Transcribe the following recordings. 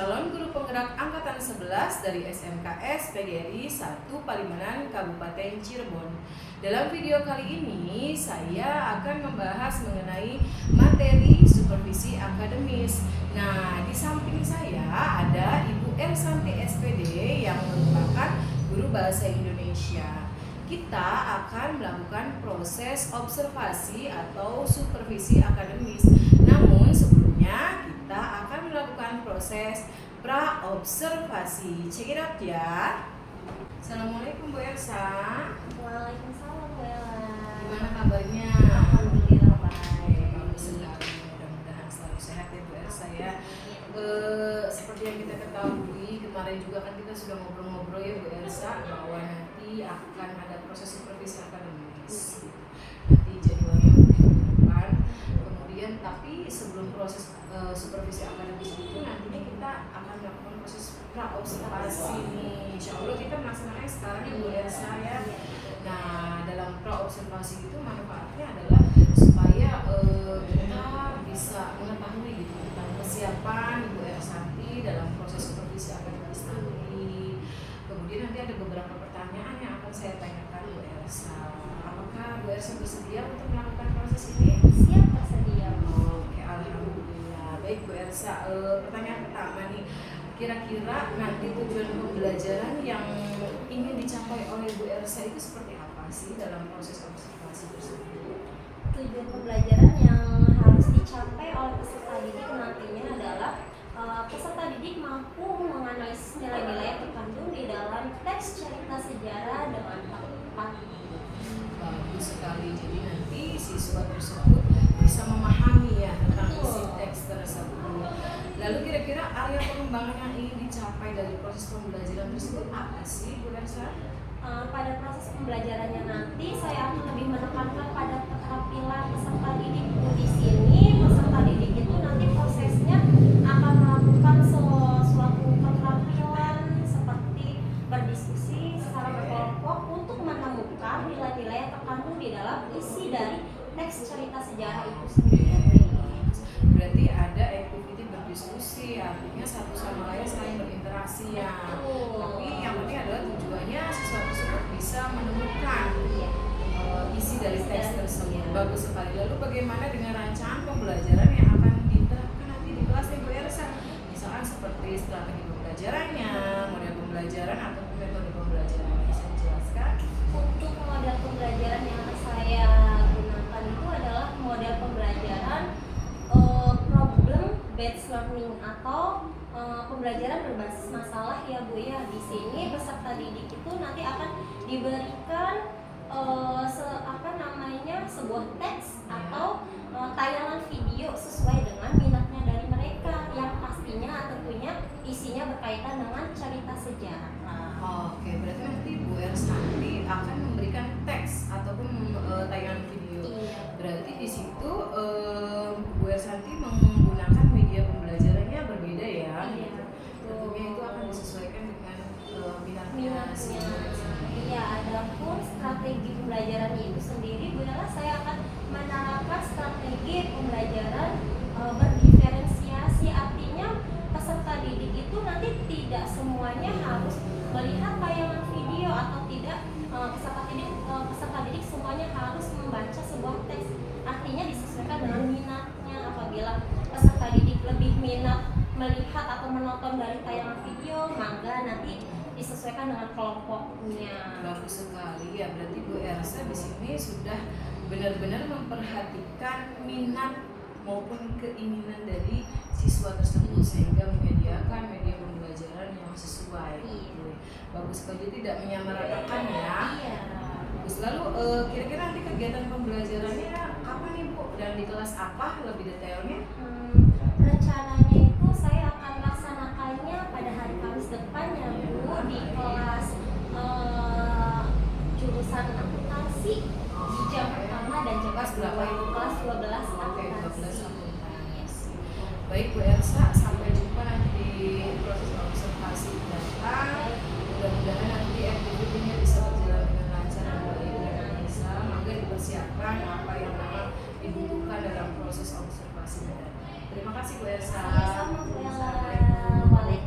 calon guru penggerak Angkatan 11 dari SMKS PGRI 1 Palimanan, Kabupaten Cirebon. Dalam video kali ini, saya akan membahas mengenai materi supervisi akademis. Nah, di samping saya ada Ibu Ersanti SPD yang merupakan guru bahasa Indonesia. Kita akan melakukan proses observasi atau supervisi akademis. Namun sebelumnya kita akan melakukan proses pra-observasi. Check it out ya. Assalamualaikum Bu Ersa. Waalaikumsalam Bu Ella. Gimana kabarnya? Alhamdulillah baik. Bagus sekali. Mudah-mudahan selalu sehat ya Bu Ersa ya. Seperti yang kita ketahui kemarin juga kan kita sudah ngobrol-ngobrol ya Bu Ersa bahwa nanti akan ada proses supervisi akademis. Nanti jadwalnya minggu depan. Kemudian tapi sebelum proses supervisi akademis itu nantinya kita akan melakukan proses pra-observasi nih. Insya Allah kita melaksanakannya sekarang ya Bu Elsa ya. Nah, dalam pra-observasi itu manfaatnya adalah supaya kita bisa mengetahui gitu tentang kesiapan Ibu Ersanti dalam proses supervisi akademis nanti. Kemudian nanti ada beberapa pertanyaan yang akan saya tanyakan Bu Elsa. Apakah Bu Elsa bersedia untuk melakukan proses ini? Siap bersedia. Oke, alhamdulillah. Baik Bu Elsa, pertanyaan pertama nih. Kira-kira nanti tujuan pembelajaran yang ingin dicapai oleh Bu Elsa itu seperti apa sih dalam proses observasi tersebut? Tujuan pembelajaran yang harus dicapai oleh peserta didik nantinya adalah peserta didik mampu menganalisis nilai-nilai yang terkandung di dalam teks cerita sejarah dengan tepat. Bagus sekali. Jadi nanti siswa tersebut bisa memahami ya tentang isi teks tersebut. Lalu kira-kira area pengembangan yang ingin dicapai dari proses pembelajaran tersebut apa sih Bu Elsa? Pada proses pembelajarannya nanti saya akan lebih menekankan pada keterampilan peserta didik. Di sini peserta didik itu nanti prosesnya akan melakukan suatu keterampilan seperti berdiskusi secara berkelompok untuk menemukan nilai-nilai yang terkandung di dalam isi dari teks cerita sejarah itu sendiri. Berarti ada activity berdiskusi, artinya satu sama lain saling berinteraksi ya. Tapi yang penting adalah tujuannya siswa tersebut bisa menemukan isi dari teks tersebut. Bagus sekali. Lalu bagaimana dengan rancangan pembelajaran yang akan diterapkan nanti di kelas Bu Elsa? Misalkan seperti strategi pembelajarannya, model pembelajaran atau metode pembelajaran. Bisa dijelaskan? Untuk model pembelajaran yang saya gunakan itu adalah model pembelajaran problem based learning atau pembelajaran berbasis masalah ya Bu ya. Di sini peserta didik itu nanti akan diberikan sebuah teks atau tayangan video sesuai dengan minatnya dari mereka yang pastinya tentunya isinya berkaitan dengan cerita sejarah. Oke, berarti nanti Bu Ersanti akan memberikan teks ataupun tayangan video. Iya. Berarti di situ Bu Ersanti menggunakan media pembelajarannya berbeda ya. Iya. Tentunya itu akan disesuaikan dengan minatnya. Iya, adapun strategi pembelajaran itu sendiri, Bu Ella, saya akan menerapkan strategi pembelajaran berdiferensiasi. Artinya peserta didik itu nanti tidak semuanya harus melihat tayangan video atau tidak peserta didik semuanya harus membaca sebuah teks. Artinya disesuaikan dengan minatnya. Apabila peserta didik lebih minat melihat atau menonton dari tayangan video, maka nanti disesuaikan dengan kelompoknya. Bagus sekali ya, berarti Bu Elsa di sini sudah benar-benar memperhatikan minat maupun keinginan dari siswa tersebut sehingga menyediakan media pembelajaran yang sesuai. Iya. Bagus sekali, tidak menyamaratakan ya. Iya. Terus lalu kira-kira nanti kegiatan pembelajarannya kapan nih Bu dan di kelas apa lebih detailnya? Rencananya itu saya akan laksanakannya pada hari Kamis depan ya Bu, di kelas jurusan akuntansi di jam pertama dan jam Kelas berapa itu? Kelas 12 Oke, 12 akuntansi. akuntansi. Baik Bu Elsa, sampai jumpa nanti di proses observasi mendatang. Mudah-mudahan nanti aktivitinya bisa berjalan dengan lancar dan baik dan bisa. Maka dipersiapkan apa yang memang dibutuhkan dalam proses observasi mendatang. Terima kasih Bu Elsa. Sama-sama Bu Ella. Waalaikumsalam.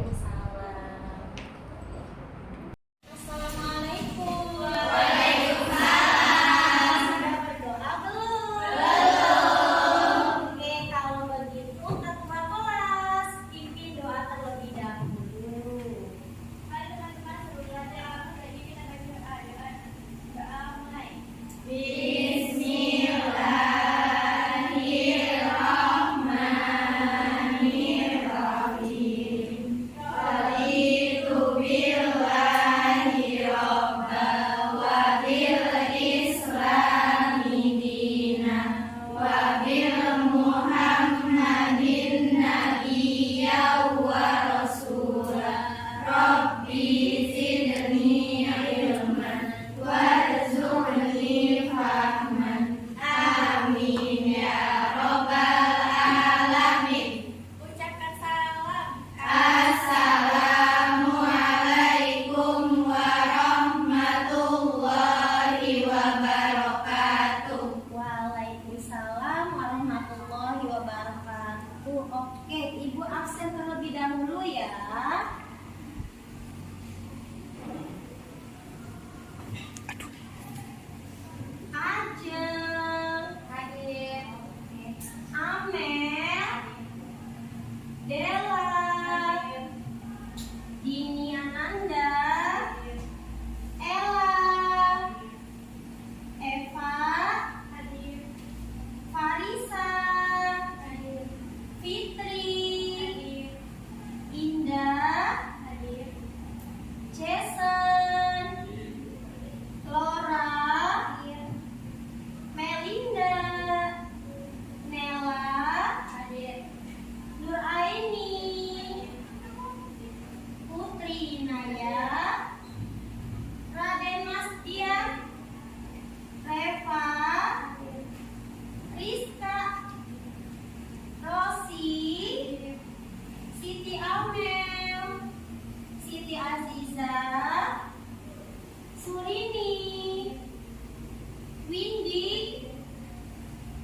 Windy,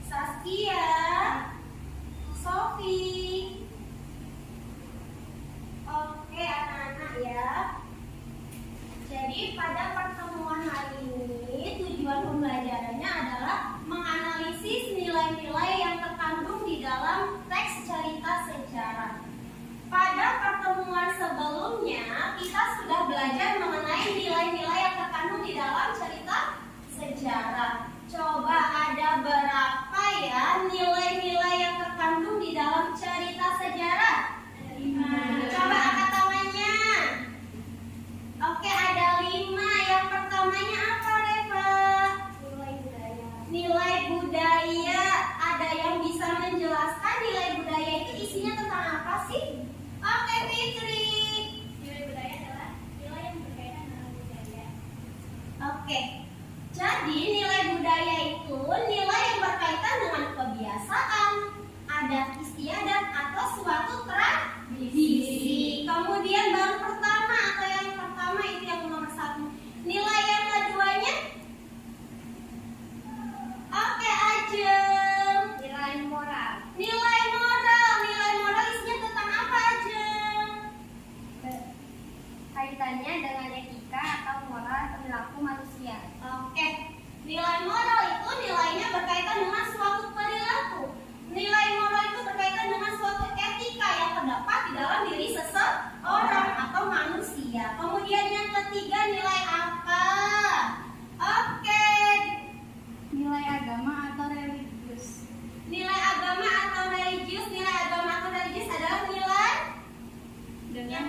Saskia, Sofi. Oke anak-anak ya. Jadi pada pertemuan hari ini tujuan pembelajarannya adalah menganalisis nilai-nilai yang terkandung di dalam teks cerita sejarah. Pada pertemuan sebelumnya kita sudah belajar mengenai nilai-nilai yang terkandung di dalam cerita sejarah. Coba ada berapa ya nilai-nilai yang terkandung di dalam cerita sejarah? 5. Coba angkat tangannya. Oke, ada 5. Yang pertamanya apa, Reva? Nilai budaya. Nilai budaya. Ada yang bisa menjelaskan nilai budaya itu isinya tentang apa sih? Oke, Fitri. Nilai budaya adalah nilai yang berkaitan dengan budaya. Oke. Jadi nilai budaya itu nilai yang berkaitan dengan kebiasaan, adat istiadat atau suatu tradisi. Kemudian baru pertama atau yang pertama itu yang nomor 1. Nilai yang keduanya? Oke, Ajeng. Nilai moral. Nilai moral. Nilai moral isinya tentang apa, Ajeng? Kaitannya dengan etika atau moral perilaku manusia. Oke. Nilai moral itu nilainya berkaitan dengan suatu perilaku. Nilai moral itu berkaitan dengan suatu etika yang terdapat di dalam diri seseorang atau manusia. Kemudian yang ketiga nilai apa? Oke. Nilai agama atau religius. Nilai agama atau religius. Nilai agama atau religius adalah nilai dengan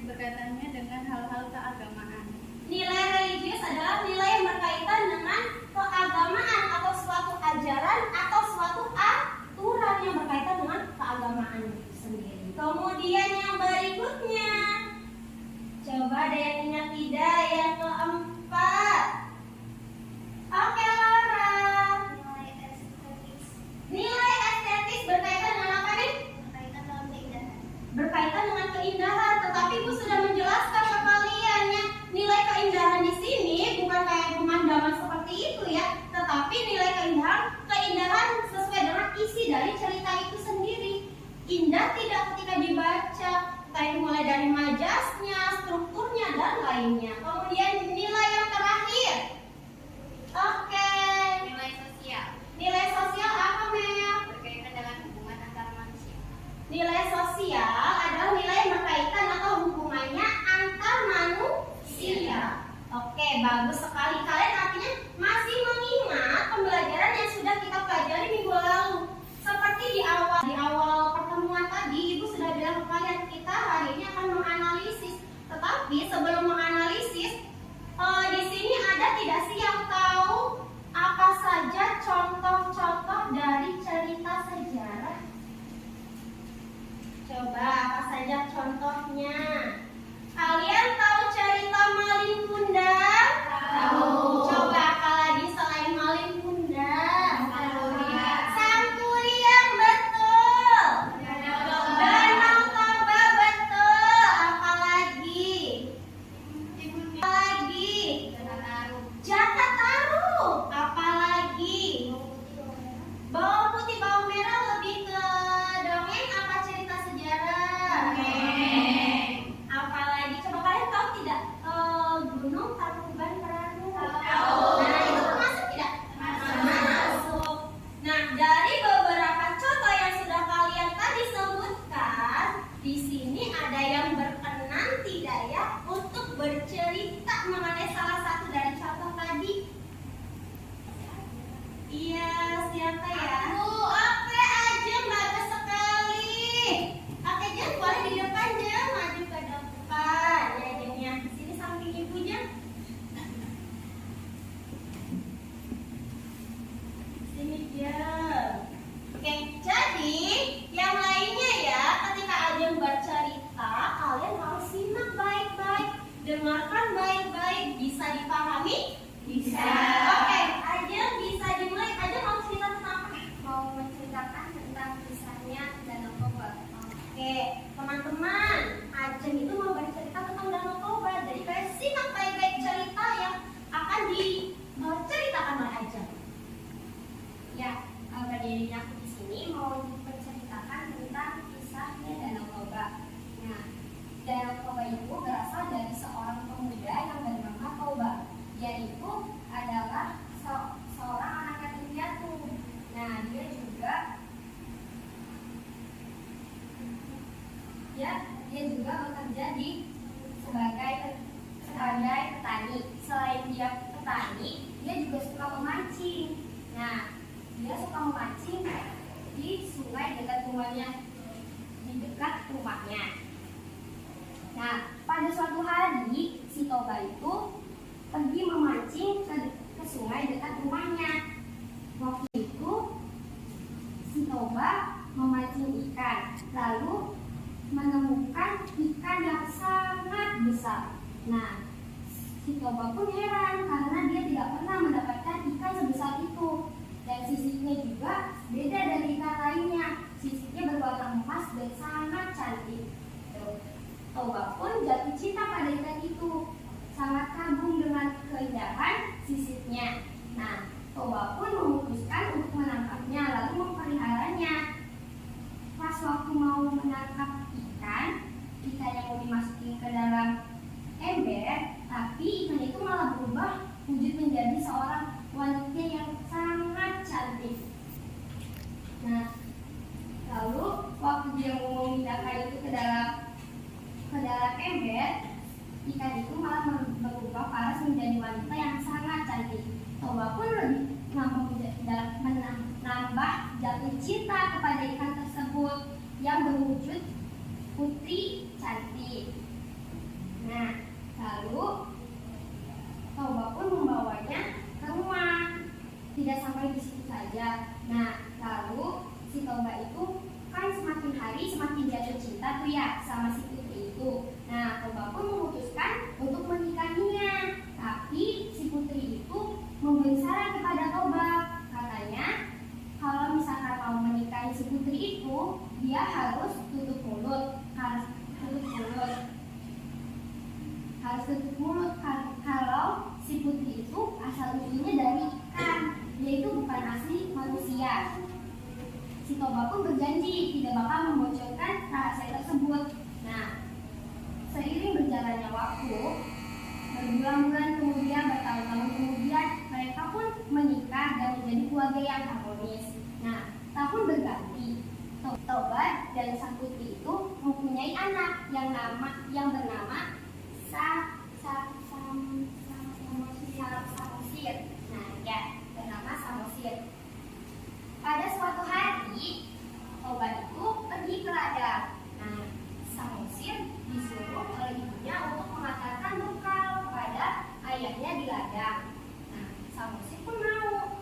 berkaitannya dengan hal-hal keagamaan. Nilai religius adalah nilai yang berkaitan dengan keagamaan atau suatu ajaran atau suatu aturan yang berkaitan dengan keagamaan itu sendiri. Kemudian yang berikutnya, coba ada yang ingat tidak? Yang keempat. Oke, Laura. Nilai estetis. Nilai estetis berkaitan dengan apa nih? Berkaitan dengan keindahan. Berkaitan dengan keindahan, tetapi Ibu sudah menjelaskan ke kalian ya. Nilai keindahan di sini bukan kayak pemandangan seperti itu ya, tetapi nilai keindahan sesuai dengan isi dari cerita itu sendiri. Indah tidak ketika dibaca, kayak mulai dari majasnya, strukturnya dan lainnya. Kemudian nilai yang terakhir. Oke. Nilai sosial. Nilai sosial apa, Mel? Berkaitan dengan hubungan antar manusia. Nilai sosial adalah nilai yang berkaitan atau hubungannya antar manusia. Oke, bagus sekali. Kalian artinya masih mengingat pembelajaran yang sudah kita pelajari minggu lalu. Seperti di awal pertemuan tadi, Ibu sudah bilang ke kalian kita hari ini akan menganalisis. Tetapi sebelum menganalisis, di sini ada tidak sih yang tahu apa saja contoh-contoh dari cerita sejarah? Coba apa saja contohnya? Kalian tahu cerita Malin Kundang? Tahu. Coba apa lagi selain Malin Kundang? Sang Kuryang, betul. Danau Toba, betul. Apa lagi? Apa lagi? Jaka Tarub. Apa lagi? Bawang putih, bawang merah lebih ke dongeng apa cerita sejarah? Apalagi coba kalian tahu tidak? Gunung Tangkuban Perahu. Tahu. Nah, itu termasuk tidak? Masuk. Nah, dari beberapa contoh yang sudah kalian tadi sebutkan, di sini ada yang berkenan tidak ya untuk bercerita mengenai salah satu dari contoh tadi? Iya, siapa ya? Oke, Ajeng, bagus sekali. Oke, Jeng, boleh di depan, Jeng. Maju ke depan. Ya, Jeng, ya. Sini samping Ibu, Jeng. Sini, Jeng. Oke, jadi yang lainnya ya, ketika Ajeng bercerita, kalian harus simak baik-baik. Dengarkan baik-baik. Bisa dipahami? Bisa. Oke, Ajeng bisa dimulai. Ajeng mau cerita tentang apa? juga bekerja sebagai petani. Selain dia petani, dia juga suka memancing. Nah, dia suka memancing di sungai di dekat rumahnya. Nah, pada suatu hari si Toba itu pergi memancing ke sungai dekat rumahnya. Waktu itu si Toba memancing ikan, lalu menemukan ikan yang sangat besar. Nah, si Toba pun heran karena dia tidak pernah mendapatkan ikan sebesar itu. Dan sisitnya juga beda dari ikan lainnya. Sisitnya berwarna emas dan sangat cantik. Toba pun jatuh cinta pada ikan itu, sangat kagum dengan keindahan sisitnya. Nah, Toba pun memutuskan untuk menangkapnya lalu mempeliharanya. Pas waktu mau menangkap ikan yang mau dimasukin ke dalam ember, tapi ikan itu malah berubah wujud menjadi seorang wanita yang sangat cantik. Nah, lalu waktu dia mau memindahkan itu ke dalam ember, ikan itu malah berubah paras menjadi wanita yang sangat cantik. Toba pun lebih menambah jatuh cinta kepada ikan tersebut yang berwujud putri cantik. Nah, lalu Toba pun membawanya ke rumah. Tidak sampai di situ saja. Nah, lalu si Toba itu kan semakin hari semakin jatuh cinta tuh ya sama si putri itu. Nah, Toba pun memutuskan untuk menikahinya. Tapi si putri itu memberi saran kepada Toba. Katanya, kalau misalkan mau menikahi si putri itu, dia harus tutup mulut. Harus tutup mulut kalau si putri itu asal usulnya dari ikan, yaitu bukan asli manusia. Si Toba pun berjanji tidak bakal membocorkan rahasia tersebut. Nah, seiring berjalannya waktu, berbulan-bulan kemudian, bertahun-tahun kemudian, mereka pun menikah dan menjadi keluarga yang harmonis. Nah, tahun berganti, Toba dan sang putri itu mempunyai anak yang bernama Samosir. Nah, ya, bernama Samosir. Pada suatu hari, Toba itu pergi ke ladang. Nah, Samosir disuruh oleh ibunya untuk mengantarkan bekal kepada ayahnya di ladang. Nah, Samosir pun mau.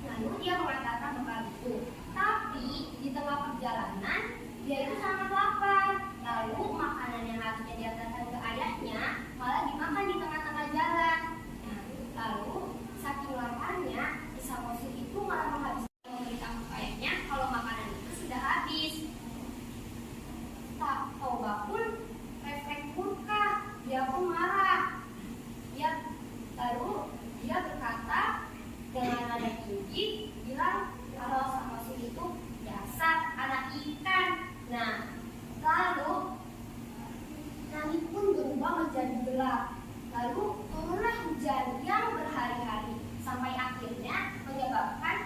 Lalu dia mengantarkan bekal itu. Tapi di tengah perjalanan, dia itu sangat lapar. Lalu makanan yang harusnya diantarkan ke ayahnya malah dimakan di tengah-tengah jalan. Nah, lalu saking laparnya, si Samosir itu malah memberitahu ayahnya kalau makanan itu sudah habis. Toba pun refleks murka, dia pun marah. Lalu dia berkata dengan nada tinggi, bilang kalau Samosir itu dasar anak ikan. Nah, lalu langit pun berubah menjadi gelap. Lalu turunlah hujan yang berhari-hari sampai akhirnya menyebabkan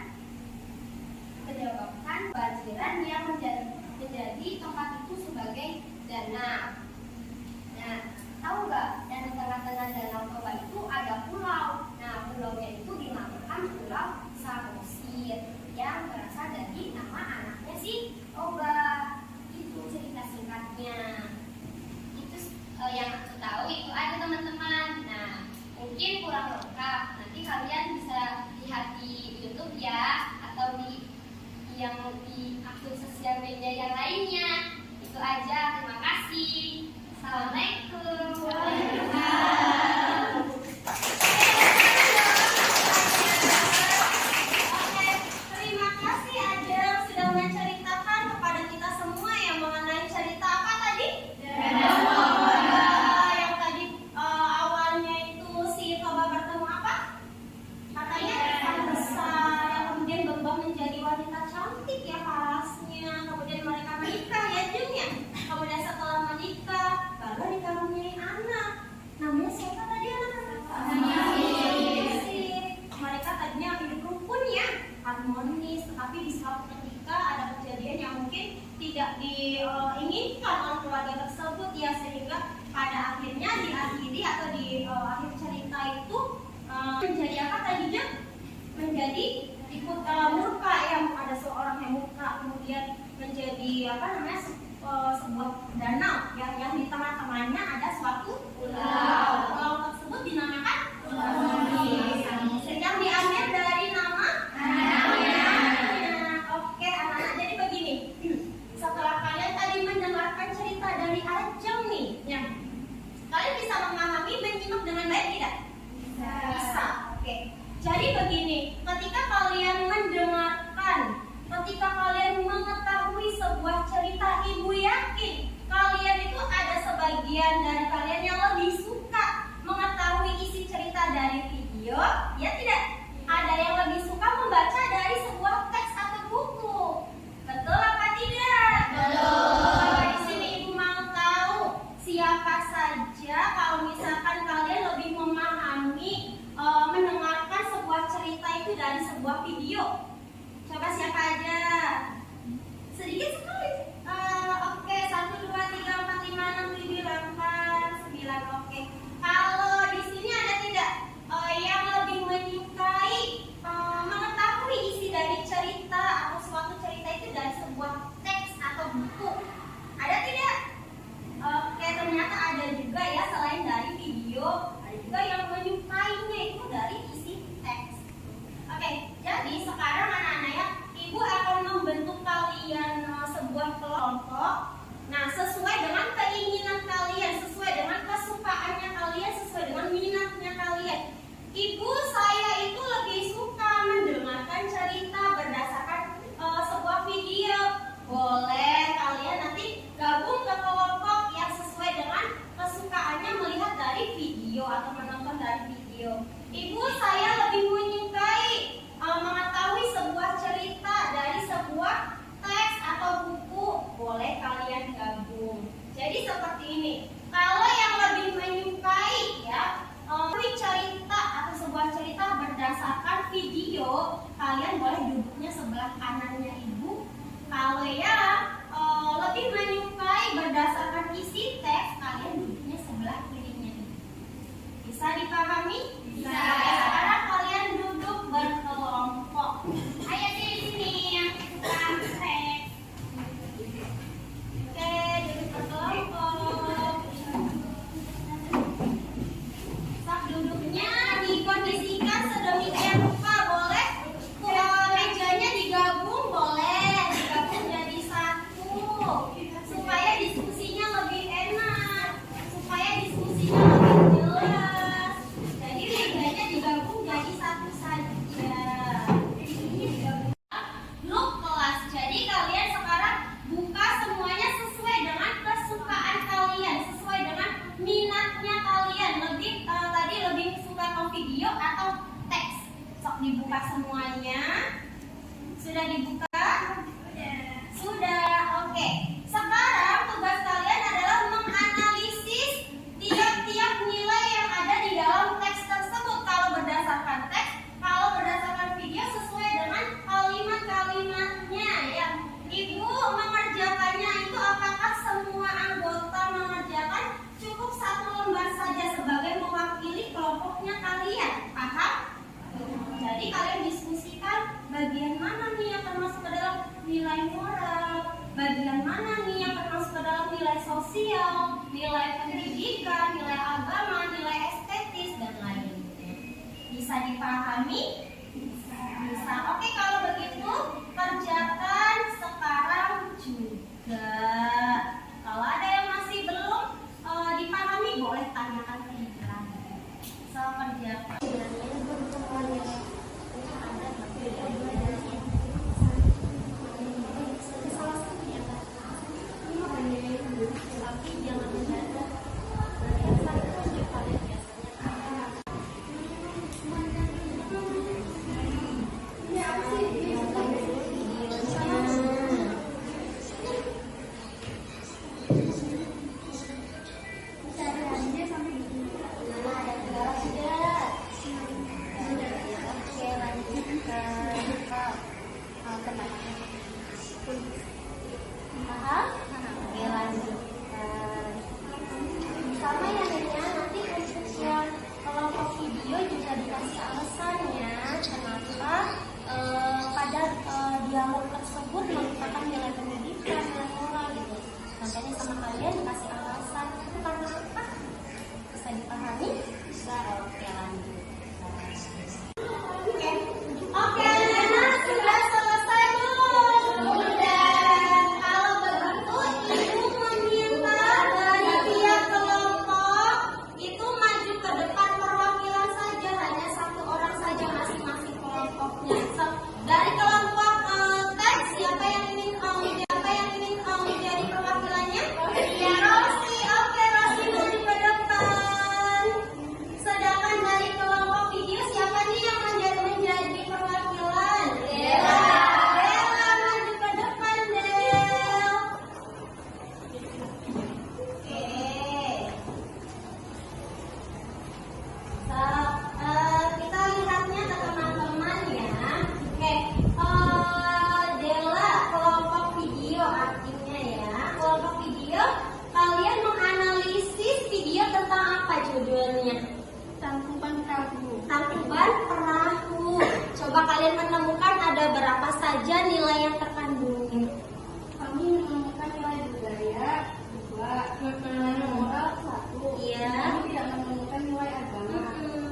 banjiran yang menjadi tempat itu sebagai danau. Nah, tahu nggak? Dan di tengah-tengah danau Toba itu ada pulau. Nah, pulaunya itu dinamakan Pulau Samosir yang berasal dari nama anaknya si Toba. Itu cerita singkatnya. Itu yang aku tahu itu ada teman-teman. Nah, mungkin kurang lengkap. Nanti kalian bisa lihat di YouTube ya, atau di akun sosial media yang lainnya. Itu aja. Terima kasih. Assalamualaikum. Terima kasih Adel sudah menceritakan kepada kita semua yang mengenai cerita apa tadi? Yang tadi awalnya itu si Toba bertemu apa? Katanya harmonis, tetapi di suatu ketika ada kejadian yang mungkin tidak diinginkan oleh keluarga tersebut ya, sehingga pada akhirnya diakhiri atau di akhir cerita itu menjadi apa tadi Jeng? Menjadi ikut murka ya, ada seorang yang murka, kemudian menjadi apa namanya sebuah danau yang di tengah-tengahnya ada suatu pulau tersebut dinamakan yang diambil dari nama Oke anak-anak, jadi begini, setelah kalian tadi mendengarkan cerita dari Ajeng nih ya, kalian bisa memahami, menyimak dengan baik tidak? Bisa. Oke. Jadi begini, ketika kalian mendengarkan, ketika kalian mengetahui sebuah cerita, ibu yakin kalian itu ada sebagian dari kalian yang lebih suka mengetahui isi cerita dari video, ya tidak? Ada yang lebih suka membaca dari sebuah teks atau buku. Betul apa tidak? Betul. Di sini ibu mau tahu siapa saja kalau misalkan kalian lebih memahami mendengarkan sebuah cerita itu dari sebuah video. Coba siapa aja? Sedikit sekali. Oke, 1, 2, 3, 4, 5, 6, 7, 8, 9. Oke. Kalau di sini ada tidak yang lebih menyukai mengetahui isi dari cerita atau suatu cerita itu dari sebuah teks atau buku? Ada tidak? Oke, ternyata ada juga ya, selain dari video, ada juga yang menyukainya itu dari isi teks. Oke, jadi sekarang anak-anak ya, ibu akan membentuk kalian sebuah kelompok. Nah, sesuai dengan keinginan kalian, sesuai dengan kesukaannya kalian, sesuai dengan minatnya kalian. Ibu saya itu lebih suka mendengarkan cerita berdasarkan sebuah video. Boleh kalian nanti gabung ke kelompok yang sesuai dengan kesukaannya melihat dari video atau menonton dari video. Ibu saya lebih menyukai mengetahui sebuah cerita dari sebuah teks atau buku. Boleh kalian gabung. Jadi seperti ini. Kalau yang lebih menyukai ya cerita atau sebuah cerita berdasarkan video, kalian boleh duduknya sebelah kanannya ibu. Kalau yang lebih menyukai berdasarkan isi teks, kalian duduknya sebelah kirinya ibu. Bisa dipahami? Bisa. Sekarang kalian duduk berkelompok. Ayo di sini yang praktek. Oke, duduk berkelompok. Duduknya dikondisikan sedemikian rupa, boleh mejanya digabung, boleh digabung jadi satu supaya diskusinya lebih enak, supaya diskusinya lebih jelas. Jadi mejanya digabung jadi satu saja. Look kelas. Jadi kalian sekarang buka semuanya sesuai dengan kesukaan kalian, sesuai dengan minatnya kalian. Lebih suka ke video atau teks? Sok dibuka semuanya. Sudah dibuka? Sudah. Oke. Sekarang tugas kalian adalah menganalisis tiap-tiap nilai yang ada di dalam teks tersebut. Kalau berdasarkan teks, kalau berdasarkan video sesuai dengan kalimat-kalimatnya ya. Ibu mengerjakannya itu apakah semua anggota mengerjakan cukup satu lembar saja sebagai mewakili kelompoknya kalian? Paham? Jadi kalian diskusikan bagian mana nih yang termasuk ke dalam nilai moral, bagian mana nih yang termasuk ke dalam nilai sosial, nilai pendidikan, nilai agama, nilai estetis, dan lainnya. Bisa dipahami? Bisa. Oke, kalau begitu kerjakan sekarang juga. Kalau ada yang masih belum dipahami, boleh tanyakan ke ibu lagi. So, kerjakan. Tapi jangan mendadak. Biasanya So, dari kelompok teks siapa yang ingin menjadi perwakilannya? Ya, Rosi. Oke, Rosi maju ke depan. Sedangkan dari kelompok video siapa nih yang menjadi perwakilan? Dela. Dela maju ke depan, Del. Oke. Kita lihatnya ke teman-teman ya. Oke, Dela kelompok video artinya ya. Kelompok video, kalian menganalisis video tentang apa judulnya? Tangkuban perahu. Tangkuban perahu. Coba kalian menemukan ada berapa saja nilai yang terkandung. Kami menemukan nilai budaya 2, nilai moral 1. Iya. Kami tidak menemukan nilai agama.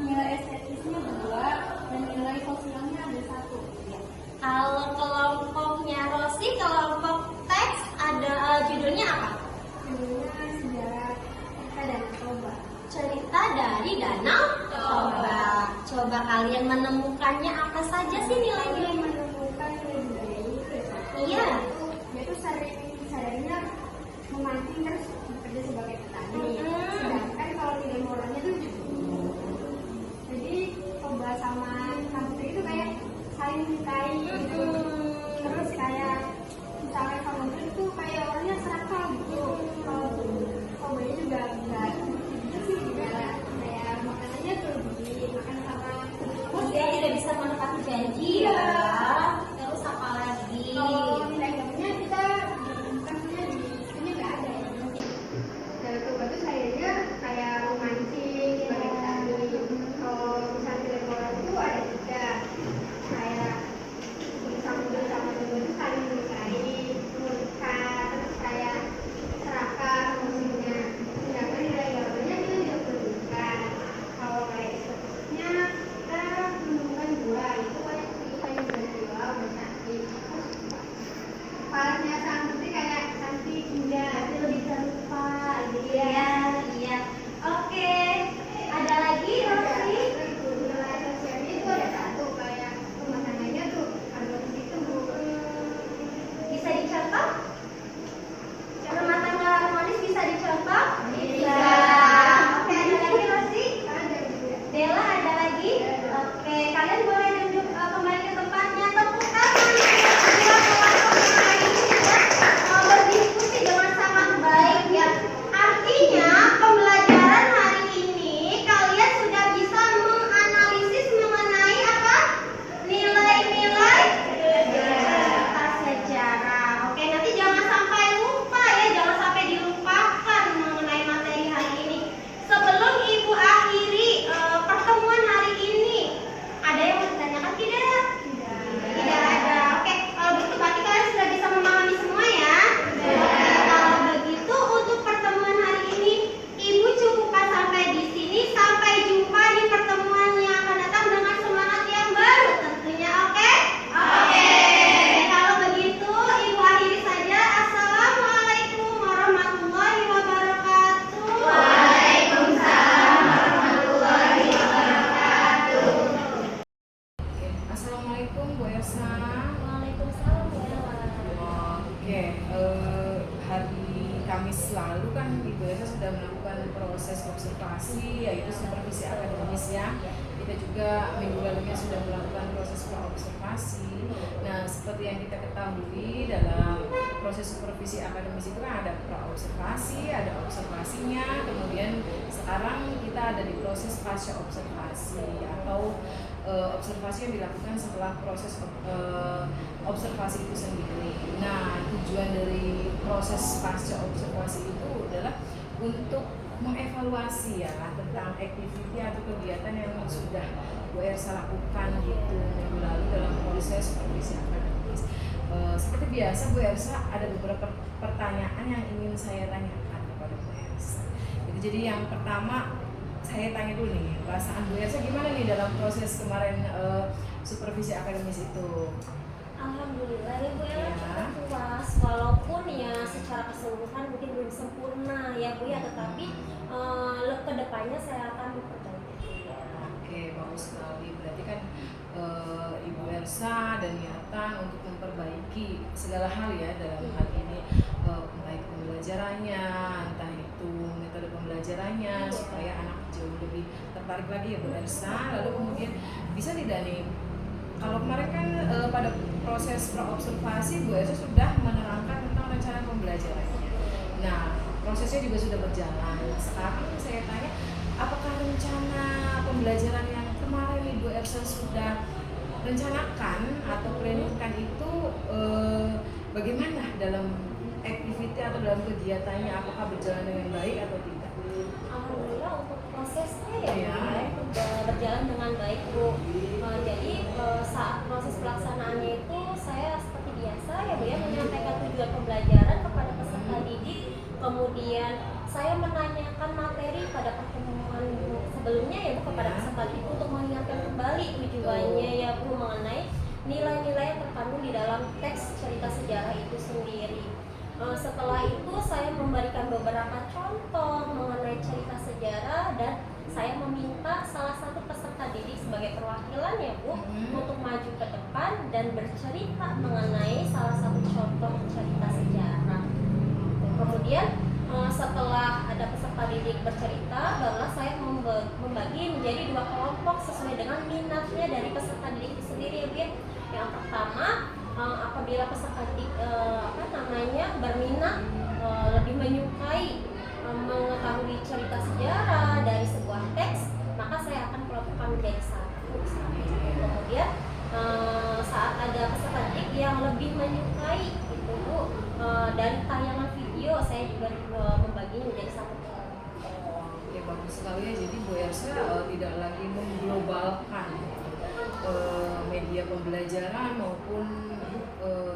Nilai estetisnya 2 dan nilai sosialnya ada 1. Kalau kelompoknya Rosi, kelompok teks ada judulnya apa? Judulnya sejarah kita dan coba. Cerita dari Danau Toba. Coba kalian menemukannya apa saja sih nilai-nilai? Menemukan nilai budaya itu ya. Iya. Yaitu sadarinya memancing terus bekerja sebagai petani. Sedangkan kalau nilai moralnya tuh jadi coba sama kampus itu kayak saling mencintai gitu. Terus kayak misalnya kamu itu kayak orangnya serakah gitu. Kalau cobanya juga enggak gitu sih, juga kayak makanannya tuh makan sama Dia tidak bisa menepati janji ya. Terus apa lagi? kalau nilai agamanya kita kasusnya di sini nggak ada ya. Dari coba tuh sayanya kayak memancing sebagai petani. Kalau misalnya nilai moral itu ada 3, kayak sama teman itu saling menikahi, menikah, terus kayak serakah musimnya. Sedangkan nilai agamanya kita tidak menemukan. Kalau kayak estetisnya kita menemukan 2, itu kayak kayak berjual bercantik. Kepalanya Santi kayak cantik indah, tapi lebih serupa gitu ya. Iya. Oke. Ada lagi Rosi? Nilai sosialnya itu ada 1, kayak rumah tangganya tuh harmonis itu. Bisa dicontoh? Rumah tangga harmonis bisa dicontoh? Bisa. Oke, ada lagi Rosi? Ada juga. Dela ada lagi? Oke, kalian boleh duduk kembali ke tempatnya. Tepuk tangan. Bila kelompok yang hari ini sudah berdiskusi dengan sangat baik ya. Artinya pembelajaran hari ini kalian sudah bisa menganalisis mengenai apa? Nilai-nilai sejarah. Oke, nanti jangan sampai lupa ya, jangan sampai dilupakan mengenai materi hari ini. Sebelum Ibu akhiri pertemuan hari ini, ada yang mau ditanyakan tidak? Tidak ada. Oke, kalau begitu berarti kalian sudah bisa memahami semua ya? Oke, kalau begitu untuk pertemuan hari ini, Ibu cukupkan sampai di sini. Sampai jumpa di pertemuan yang akan datang dengan semangat yang baru tentunya, oke? Oke. Kalau begitu, Ibu akhiri saja. Assalamualaikum warahmatullahi wabarakatuh. Waalaikumsalam warahmatullahi wabarakatuh. Oke, Assalamualaikum Bu Elsa. Waalaikumsalam Oke, hari Kamis lalu kan Ibu Elsa sudah melakukan proses observasi, yaitu supervisi akademis ya. Kita juga minggu lalunya sudah melakukan proses praobservasi. Nah, seperti yang kita ketahui dalam proses supervisi akademis itu kan ada praobservasi, ada observasinya, kemudian sekarang kita ada di proses pasca observasi atau observasi yang dilakukan setelah proses observasi itu sendiri. Nah, tujuan dari proses pasca observasi itu adalah untuk mengevaluasi ya tentang activity atau kegiatan yang sudah Bu Elsa lakukan gitu minggu lalu dalam proses supervisi akademis. Seperti biasa Bu Elsa ada beberapa pertanyaan yang ingin saya tanyakan kepada Bu Elsa. Jadi yang pertama saya tanya dulu nih, perasaan Bu Elsa gimana nih dalam proses kemarin supervisi akademis itu? Alhamdulillah ya Bu ya, Ya. kita puas walaupun ya secara keseluruhan mungkin belum sempurna ya Bu ya, tetapi kedepannya saya akan memperbaiki ya. Oke, bagus sekali. Berarti kan Ibu Elsa dan niatan untuk memperbaiki segala hal ya dalam hal ini, entah itu pembelajarannya, entah itu metode pembelajarannya, supaya anak jauh lebih tertarik lagi ya Bu Elsa. Lalu kemudian bisa tidak nih, kalau kemarin kan pada proses praobservasi Bu Elsa sudah menerangkan tentang rencana pembelajarannya. Nah, prosesnya juga sudah berjalan. Sekarang saya tanya, apakah rencana pembelajaran yang kemarin Ibu Elsa sudah rencanakan atau planningkan itu bagaimana dalam activity atau dalam kegiatannya, apakah berjalan dengan baik atau tidak? Alhamdulillah untuk prosesnya ya Iya. Bu, ya, itu berjalan dengan baik Bu. Jadi saat proses pelaksanaannya itu saya seperti biasa ya Bu ya, menyampaikan tujuan pembelajaran kepada peserta didik, kemudian saya menanyakan materi pada pertemuan sebelumnya ya Bu kepada peserta didik untuk mengingatkan kembali tujuannya ya Bu mengenai nilai-nilai yang terkandung di dalam teks cerita sejarah itu sendiri. Setelah itu saya memberikan beberapa contoh mengenai cerita sejarah dan saya meminta salah satu peserta didik sebagai perwakilan ya Bu untuk maju ke depan dan bercerita mengenai salah satu contoh cerita sejarah. Kemudian setelah ada peserta didik bercerita, barulah saya membagi menjadi 2 kelompok sesuai dengan minatnya dari peserta didik itu sendiri ya Bu ya. Yang pertama, apabila peserta didik berminat lebih menyukai mengetahui cerita sejarah dari sebuah teks, maka saya akan kelompokkan menjadi satu. Kemudian saat ada peserta didik yang lebih menyukai itu Bu, dari tayangan video, saya juga membaginya menjadi satu kelompok. Ya bagus sekali ya, jadi Bu Elsa tidak lagi mengglobalkan media pembelajaran maupun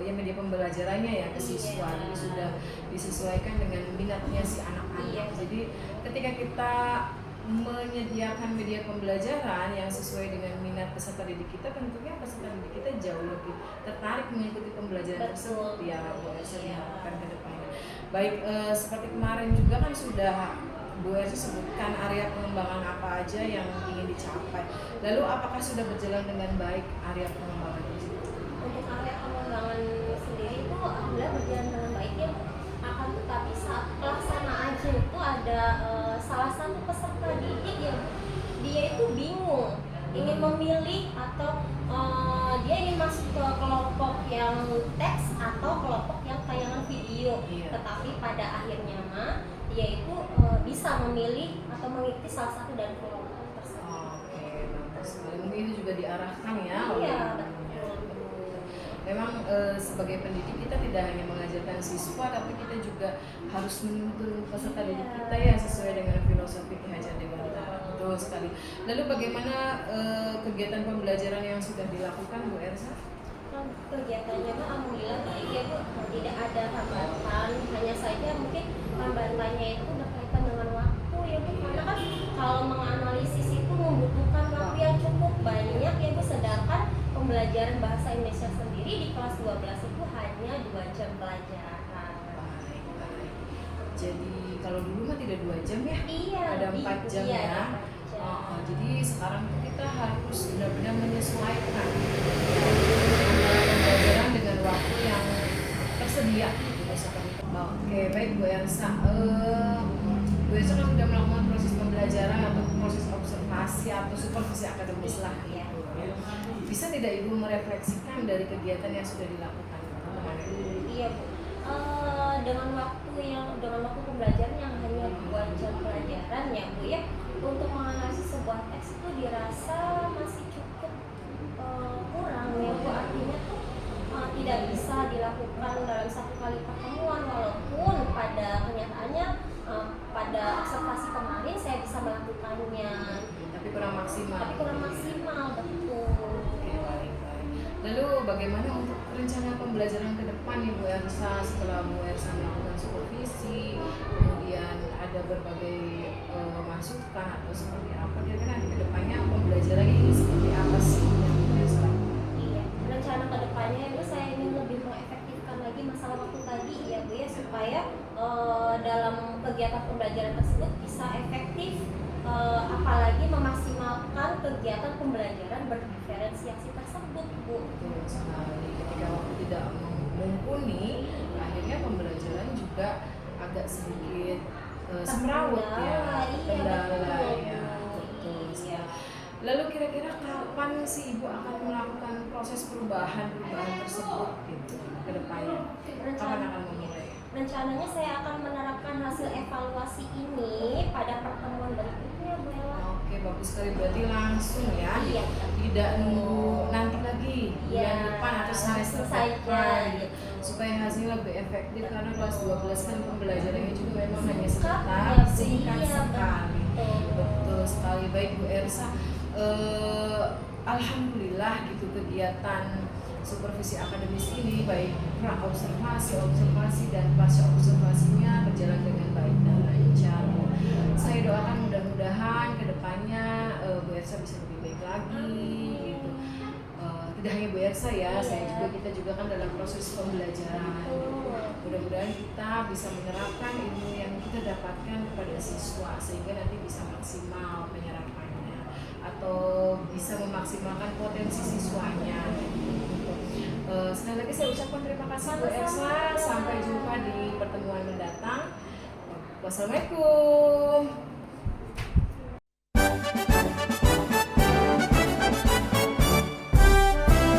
ya media pembelajarannya ya ke siswa. Jadi sudah disesuaikan dengan minatnya si anak-anak. Jadi ketika kita menyediakan media pembelajaran yang sesuai dengan minat peserta didik kita, tentunya peserta didik kita jauh lebih tertarik mengikuti pembelajaran tersebut ya Bu Elsa diharapkan ke depannya. Baik, seperti kemarin juga kan sudah Bu Elsa sebutkan area pengembangan apa aja yang ingin dicapai. Lalu apakah sudah berjalan dengan baik area pengembangan itu? Untuk area pengembangan sendiri itu alhamdulillah berjalan dengan baik ya. Akan tetapi saat pelaksanaannya itu ada salah satu peserta didik yang dia itu bingung ingin memilih atau dia ingin masuk ke kelompok yang teks atau kelompok yang tayangan video. Tetapi pada akhirnya dia itu bisa memilih atau mengikuti salah satu dari kelompok tersebut. Oke, bagus sekali. Mungkin itu juga diarahkan ya. Iya, betul. Memang sebagai pendidik kita tidak hanya mengajarkan siswa, tapi kita juga harus menuntun peserta didik kita ya sesuai dengan filosofi Ki Hajar Dewantara. Betul sekali. Lalu bagaimana kegiatan pembelajaran yang sudah dilakukan Bu Elsa? Kegiatannya alhamdulillah baik ya Bu, tidak ada hambatan, hanya saja mungkin hambatannya itu berkaitan dengan waktu ya Bu, karena kan kalau menganalisis itu membutuhkan waktu yang cukup banyak ya Bu, sedangkan pembelajaran bahasa Indonesia sendiri di kelas 12 itu hanya 2 jam pelajaran. Baik. Jadi kalau dulu mah tidak 2 jam ya? Iya, ada 4 jam iya, ya. Jadi sekarang kita harus benar-benar menyesuaikan pembelajaran dengan waktu yang tersedia gitu seperti itu. Oke, baik Bu Elsa. Bu Elsa kan sudah melakukan proses pembelajaran atau proses observasi atau supervisi akademis lah gitu ya. Bisa tidak Ibu merefleksikan dari kegiatan yang sudah dilakukan kemarin? Iya Bu. Dengan waktu pembelajaran yang hanya 2 jam pelajaran ya Bu ya, untuk menganalisis sebuah teks itu dirasa masih cukup kurang ya Bu, artinya tuh tidak bisa dilakukan dalam 1 kali pertemuan, walaupun pada kenyataannya pada observasi kemarin saya bisa melakukannya, tapi kurang maksimal. Betul. Oke, baik. Lalu bagaimana untuk rencana pembelajaran ke depan nih Bu Elsa, setelah Bu Elsa melakukan supervisi, kemudian ada berbagai masukan atau seperti apa kira-kira ke depannya pembelajarannya ini seperti apa sih yang Bu Elsa? Iya, rencana ke depannya itu saya ingin lebih mengefektifkan lagi masalah waktu tadi ya Bu ya, supaya dalam kegiatan pembelajaran tersebut bisa efektif, apalagi memaksimalkan kegiatan pembelajaran diferensiasi tersebut, Bu. Betul sekali. Ketika waktu tidak mumpuni, akhirnya pembelajaran juga agak sedikit semrawut ya, kendala ya, betul. Iya. Lalu kira-kira kapan sih Ibu akan melakukan proses perubahan tersebut gitu ke depannya? Kapan akan memulai? Rencananya saya akan menerapkan hasil evaluasi ini pada pertemuan berikutnya, Bu Ella. Oke, bagus sekali, berarti langsung ya. Iya. Tidak nunggu nanti lagi Iya, bulan depan atau semester langsung depan saja, gitu. gitu. Supaya hasilnya lebih efektif karena kelas 12 kan pembelajarannya juga memang hanya Singkat, sebentar, ya, Bu. singkat Iya, sekali. betul. Betul sekali. Baik Bu Ersa, alhamdulillah gitu kegiatan supervisi akademis ini baik pra observasi dan pasca observasinya berjalan dengan baik dan lancar. Saya doakan mudah-mudahan kedepannya Bu Ersa bisa lebih baik lagi gitu. Tidak hanya Bu Ersa ya, kita juga kan dalam proses pembelajaran. Mudah-mudahan kita bisa menerapkan ilmu yang kita dapatkan kepada siswa sehingga nanti bisa maksimal penyerapannya atau bisa memaksimalkan potensi siswanya. Sekali lagi saya ucapkan terima kasih Bu Ersa. Sampai jumpa di pertemuan mendatang. Wassalamualaikum.